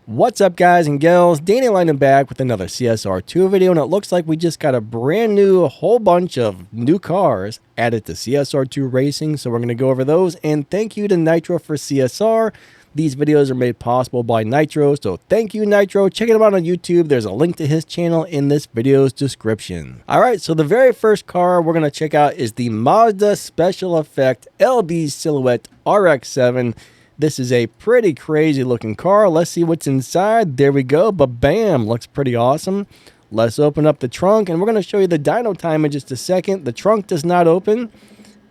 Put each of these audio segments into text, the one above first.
What's up, guys and gals? Danny Lightning back with another CSR2 video, and it looks like we just got a brand new whole bunch of new cars added to CSR2 Racing, so we're going to go over those. And thank you to Nitro for CSR. These videos are made possible by Nitro, so thank you, Nitro. Check it out on YouTube. There's a link to his channel in this video's description. Alright, so the very first car we're going to check out is the Mazda Special Effect LB Silhouette RX7. This is a pretty crazy looking car. Let's see what's inside. There we go. But bam, looks pretty awesome. Let's open up the trunk, and we're going to show you the dyno time in just a second. The trunk does not open,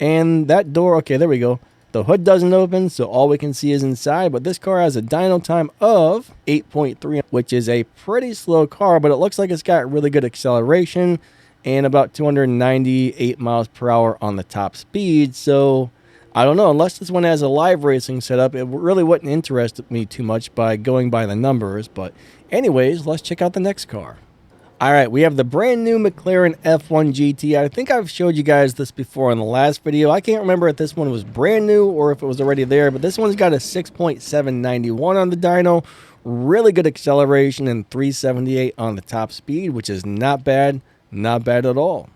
and that door, okay, there we go. The hood doesn't open, so all we can see is inside. But this car has a dyno time of 8.3, which is a pretty slow car, but it looks like it's got really good acceleration and about 298 miles per hour on the top speed. So I don't know, unless this one has a live racing setup, it really wouldn't interest me too much by going by the numbers. But anyways, let's check out the next car. All right, we have the brand new McLaren F1 GT. I think I've showed you guys this before in the last video. I can't remember if this one was brand new or if it was already there, but this one's got a 6.791 on the dyno. Really good acceleration and 378 on the top speed, which is not bad at all.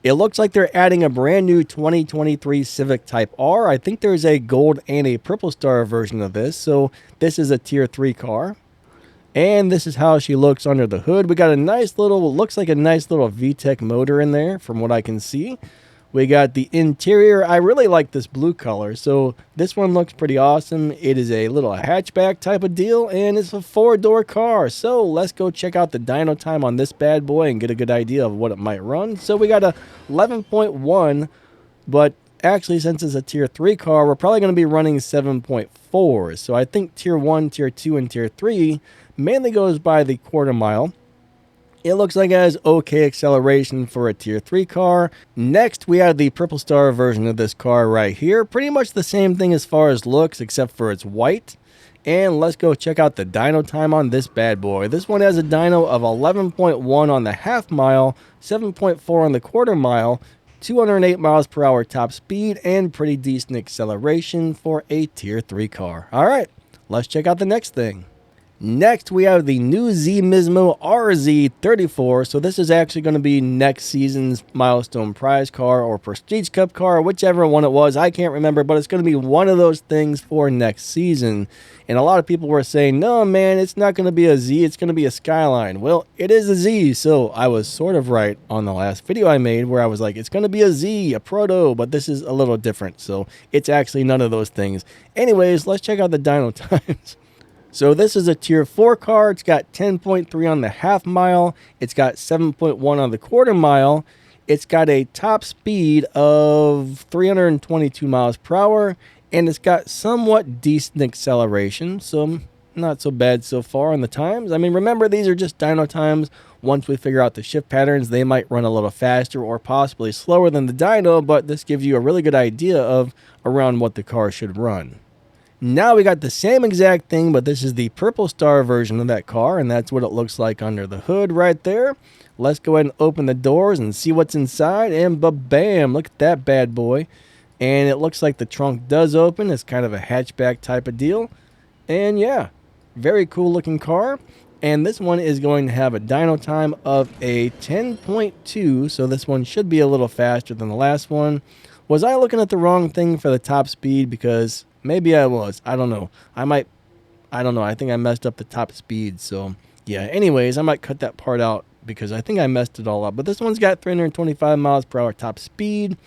It looks like they're adding a brand new 2023 Civic Type R. I think there's a gold and a purple star version of this. So this is a tier 3 car. And this is how she looks under the hood. We got a nice little, looks like a nice little VTEC motor in there from what I can see. We got the interior. I really like this blue color. So this one looks pretty awesome. It is a little hatchback type of deal, and it's a 4-door car. So let's go check out the dyno time on this bad boy and get a good idea of what it might run. So we got a 11.1, but actually since it's a tier 3 car, we're probably going to be running 7.4. So I think tier 1, tier 2, and tier 3 mainly goes by the quarter mile. It looks like it has okay acceleration for a tier 3 car. Next, we have the purple star version of this car right here. Pretty much the same thing as far as looks, except for it's white. And let's go check out the dyno time on this bad boy. This one has a dyno of 11.1 on the half mile, 7.4 on the quarter mile, 208 miles per hour top speed, and pretty decent acceleration for a tier 3 car. All right, let's check out the next thing. Next, we have the new MismoRZ 34. So this is actually going to be next season's Milestone Prize car or Prestige Cup car, whichever one it was. I can't remember, but it's going to be one of those things for next season. And a lot of people were saying, no, man, it's not going to be a Z. It's going to be a Skyline. Well, it is a Z. So I was sort of right on the last video I made where I was like, it's going to be a Z, a Proto, but this is a little different. So it's actually none of those things. Anyways, let's check out the dyno times. So this is a tier 4 car. It's got 10.3 on the half mile. It's got 7.1 on the quarter mile. It's got a top speed of 322 miles per hour. And it's got somewhat decent acceleration. So not so bad so far on the times. I mean, remember, these are just dyno times. Once we figure out the shift patterns, they might run a little faster or possibly slower than the dyno. But this gives you a really good idea of around what the car should run. Now we got the same exact thing, but this is the purple star version of that car, and that's what it looks like under the hood right there. Let's go ahead and open the doors and see what's inside, and ba-bam, look at that bad boy. And it looks like the trunk does open. It's kind of a hatchback type of deal. And yeah, very cool looking car. And this one is going to have a dyno time of a 10.2, so this one should be a little faster than the last one. Was I looking at the wrong thing for the top speed? Because maybe I was. I don't know. I don't know. I think I messed up the top speed. So, yeah. Anyways, I might cut that part out because I think I messed it all up. But this one's got 325 miles per hour top speed.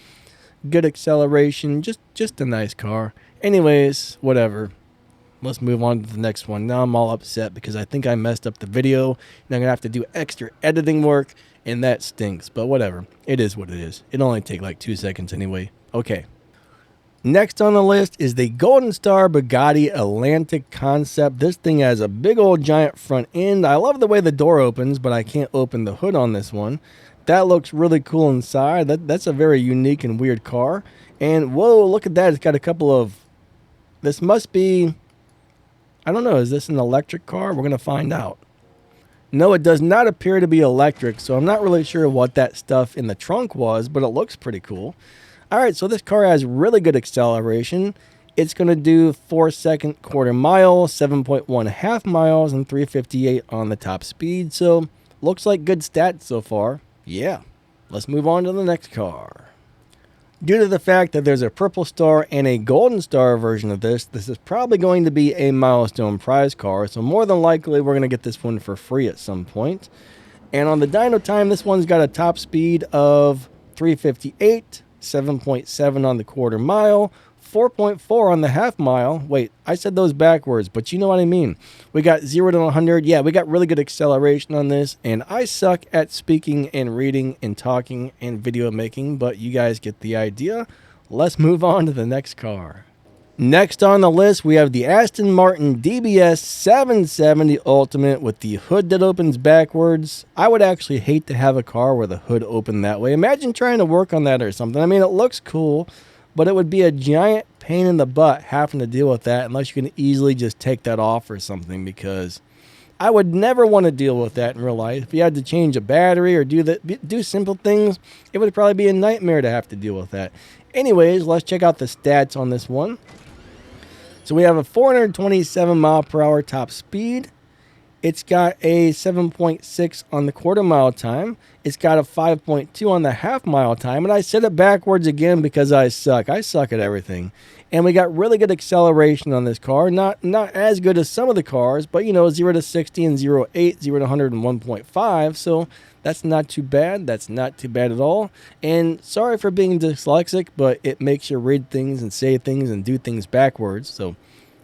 Good acceleration. Just a nice car. Anyways, whatever. Let's move on to the next one. Now I'm all upset because I think I messed up the video. And I'm going to have to do extra editing work. And that stinks. But whatever. It is what it is. It'll only take like 2 seconds anyway. Okay. Next on the list is the Golden Star Bugatti Atlantic Concept. This thing has a big old giant front end. I love the way the door opens, but I can't open the hood on this one. That looks really cool inside. That's a very unique and weird car. And whoa, look at that. It's got a couple of, this must be, I don't know, is this an electric car? We're going to find out. No, it does not appear to be electric, so I'm not really sure what that stuff in the trunk was, but it looks pretty cool. All right, so this car has really good acceleration. It's going to do 4-second quarter mile, 7.1 half miles, and 358 on the top speed. So looks like good stats so far. Yeah, let's move on to the next car. Due to the fact that there's a purple star and a golden star version of this is probably going to be a Milestone Prize car. So more than likely, we're going to get this one for free at some point. And on the dyno time, this one's got a top speed of 358, 7.7 on the quarter mile, 4.4 on the half mile. Wait, I said those backwards, but you know what I mean. We got 0 to 100. Yeah, we got really good acceleration on this, and I suck at speaking and reading and talking and video making, but you guys get the idea. Let's move on to the next car. Next on the list, we have the Aston Martin DBS 770 Ultimate with the hood that opens backwards. I would actually hate to have a car where the hood opened that way. Imagine trying to work on that or something. I mean, it looks cool, but it would be a giant pain in the butt having to deal with that unless you can easily just take that off or something, because I would never want to deal with that in real life. If you had to change a battery or do simple things, it would probably be a nightmare to have to deal with that. Anyways, let's check out the stats on this one. So we have a 427 mile per hour top speed. It's got a 7.6 on the quarter mile time. It's got a 5.2 on the half mile time. And I said it backwards again because I suck. I suck at everything. And we got really good acceleration on this car. Not as good as some of the cars, but you know, 0 to 60 and 0 to 8, 0 to 100 and 1.5. So that's not too bad. That's not too bad at all. And sorry for being dyslexic, but it makes you read things and say things and do things backwards. So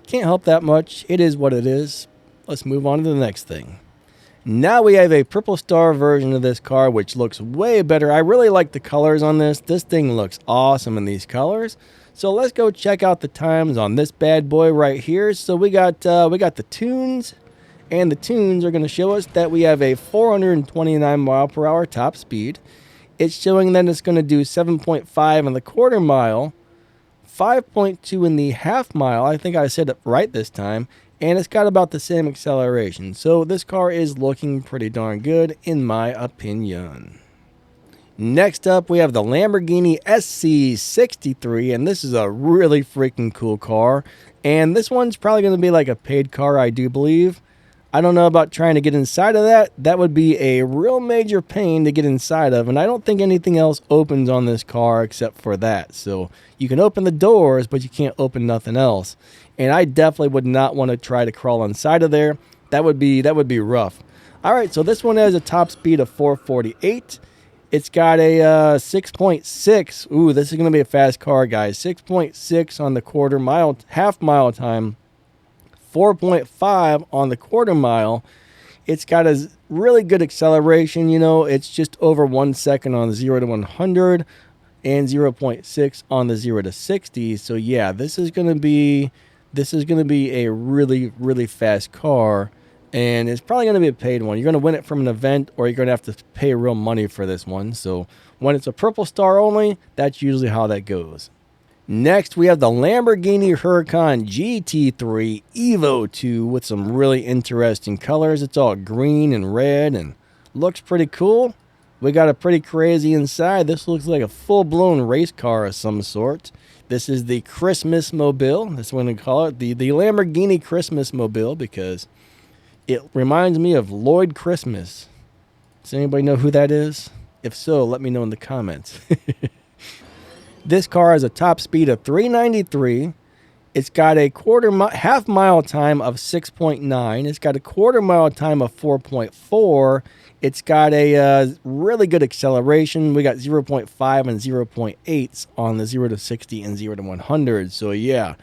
can't help that much. It is what it is. Let's move on to the next thing. Now we have a purple star version of this car, which looks way better. I really like the colors on this. This thing looks awesome in these colors. So let's go check out the times on this bad boy right here. So we got the tunes, and the tunes are going to show us that we have a 429 mile per hour top speed. It's showing that it's going to do 7.5 on the quarter mile, 5.2 in the half mile. I think I said it right this time. And it's got about the same acceleration. So this car is looking pretty darn good in my opinion. Next up, we have the Lamborghini SC63. And this is a really freaking cool car. And this one's probably going to be like a paid car, I do believe. I don't know about trying to get inside of that. That would be a real major pain to get inside of. And I don't think anything else opens on this car except for that. So you can open the doors, but you can't open nothing else. And I definitely would not want to try to crawl inside of there. That would be rough. All right, so this one has a top speed of 448. It's got a 6.6. Ooh, this is going to be a fast car, guys. 6.6 on the quarter mile, half mile time. 4.5 on the quarter mile. It's got a really good acceleration. You know, it's just over 1 second on 0 to 100 and 0.6 on the 0 to 60. So yeah, this is going to be a really, really fast car, and it's probably going to be a paid one. You're going to win it from an event, or you're going to have to pay real money for this one. So when it's a purple star only, that's usually how that goes. Next, we have the Lamborghini Huracan GT3 Evo 2 with some really interesting colors. It's all green and red and looks pretty cool. We got a pretty crazy inside. This looks like a full-blown race car of some sort. This is the Christmas Mobile. That's what we call it. The Lamborghini Christmas Mobile, because it reminds me of Lloyd Christmas. Does anybody know who that is? If so, let me know in the comments. This car has a top speed of 393. It's got a half mile time of 6.9. It's got a quarter mile time of 4.4. It's got a really good acceleration. We got 0.5 and 0.8 on the 0 to 60 and 0 to 100. So yeah,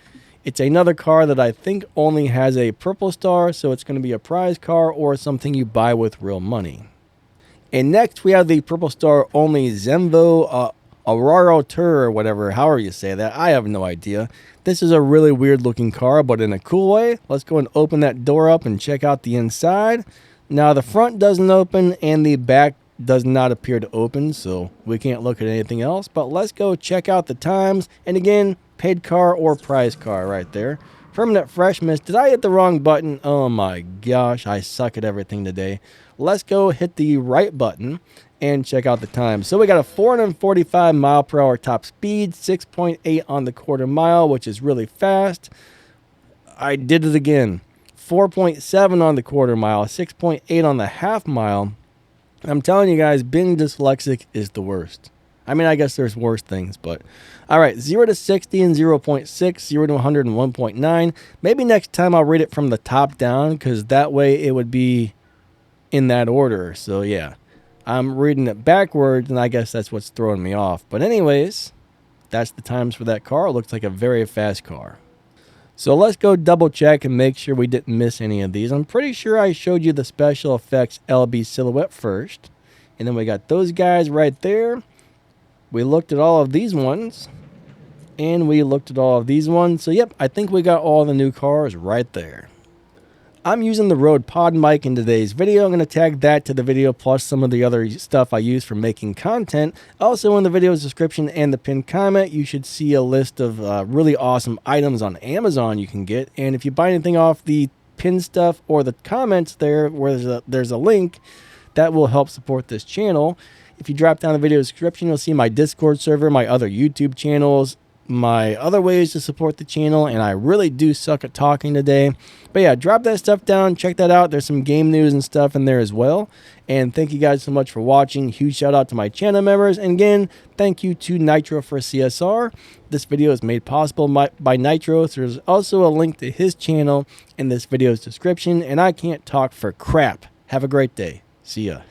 it's another car that I think only has a purple star. So it's going to be a prize car or something you buy with real money. And next we have the purple star only Zenvo aroura tour or whatever, however you say that. I have no idea. This is a really weird looking car, but in a cool way. Let's go and open that door up and check out the inside. Now the front doesn't open and the back does not appear to open, so we can't look at anything else. But let's go check out the times. And again, paid car or prize car right there. Permanent freshness. Did I hit the wrong button? Oh my gosh, I suck at everything today. Let's go hit the right button and check out the time. So we got a 445 mile per hour top speed, 6.8 on the quarter mile, which is really fast. I did it again. 4.7 on the quarter mile, 6.8 on the half mile. I'm telling you guys, being dyslexic is the worst. I mean, I guess there's worse things, but all right, 0 to 60 in 0.6, 0 to 100 in 1.9. Maybe next time I'll read it from the top down, because that way it would be in that order. So yeah, I'm reading it backwards, and I guess that's what's throwing me off. But anyways, that's the times for that car. It looks like a very fast car. So let's go double check and make sure we didn't miss any of these. I'm pretty sure I showed you the special effects LB silhouette first. And then we got those guys right there. We looked at all of these ones. And we looked at all of these ones. So yep, I think we got all the new cars right there. I'm using the Rode Pod mic in today's video. I'm going to tag that to the video plus some of the other stuff I use for making content. Also in the video's description and the pinned comment, you should see a list of really awesome items on Amazon you can get. And if you buy anything off the pinned stuff or the comments there where there's a link, that will help support this channel. If you drop down the video description, you'll see my Discord server, my other YouTube channels, my other ways to support the channel, and I really do suck at talking today. But yeah, drop that stuff down, check that out. There's some game news and stuff in there as well. And thank you guys so much for watching. Huge shout out to my channel members. And again, thank you to Nitro for CSR. This video is made possible by Nitro. So there's also a link to his channel in this video's description. And I can't talk for crap. Have a great day. See ya.